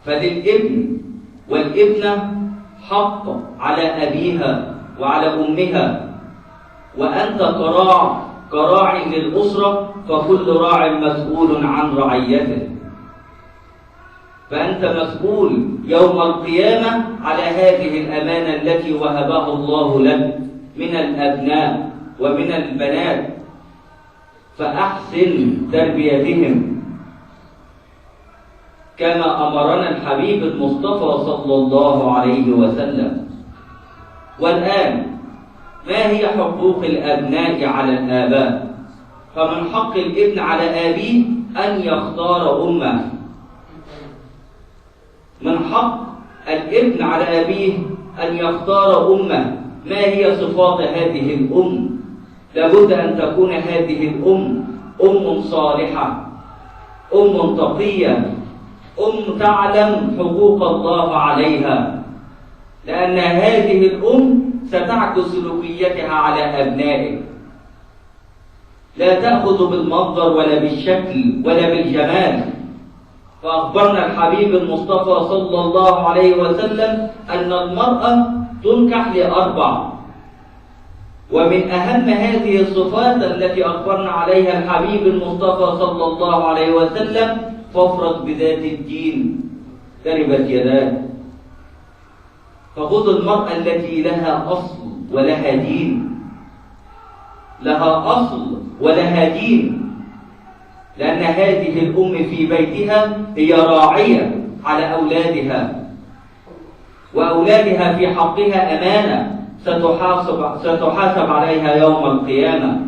فللابن والابنة حق على أبيها وعلى أمها، وأنت كراع للأسرة، فكل راع مسؤول عن رعيته. فأنت مسؤول يوم القيامة على هذه الأمانة التي وهبها الله لك من الأبناء ومن البنات، فأحسن تربيتهم كما أمرنا الحبيب المصطفى صلى الله عليه وسلم. والآن ما هي حقوق الأبناء على الآباء؟ فمن حق الابن على أبيه أن يختار أمه. من حق الابن على أبيه أن يختار أمه. ما هي صفات هذه الأم؟ لابد أن تكون هذه الأم أم صالحة، أم تقية، أم تعلم حقوق الله عليها، لأن هذه الأم ستعكس سلوكيتها على أبنائك. لا تأخذ بالمنظر ولا بالشكل ولا بالجمال. فأخبرنا الحبيب المصطفى صلى الله عليه وسلم أن المرأة تنكح ل4، ومن أهم هذه الصفات التي أخبرنا عليها الحبيب المصطفى صلى الله عليه وسلم: فافرض بذات الدين تربت يداك. فخذ المرأة التي لها أصل ولها دين، لها أصل ولها دين، لأن هذه الأم في بيتها هي راعية على أولادها، وأولادها في حقها أمانة ستحاسب عليها يوم القيامة.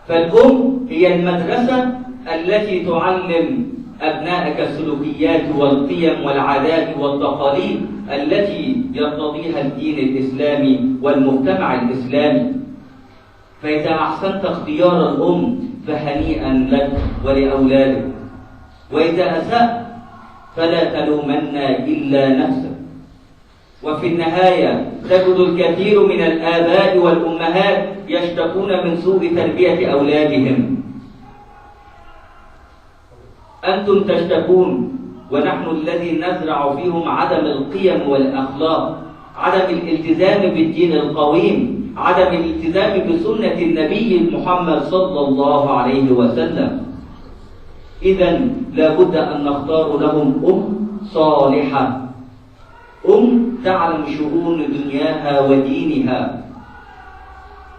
فالأم هي المدرسة التي تعلم أبنائك السلوكيات والقيم والعادات والتقاليد التي يرتضيها الدين الإسلامي والمجتمع الإسلامي. فإذا أحسنت اختيار الأم فهنيئا لك ولأولادك، وإذا أسأت فلا تلومن إلا نفسك. وفي النهاية تجد الكثير من الآباء والأمهات يشتكون من سوء تربية أولادهم. أنتم تشتكون، ونحن الذي نزرع فيهم عدم القيم والأخلاق، عدم الالتزام بالدين القويم، عدم الالتزام بسنة النبي محمد صلى الله عليه وسلم. إذن لابد أن نختار لهم أم صالحة، أم تعلم شؤون دنياها ودينها،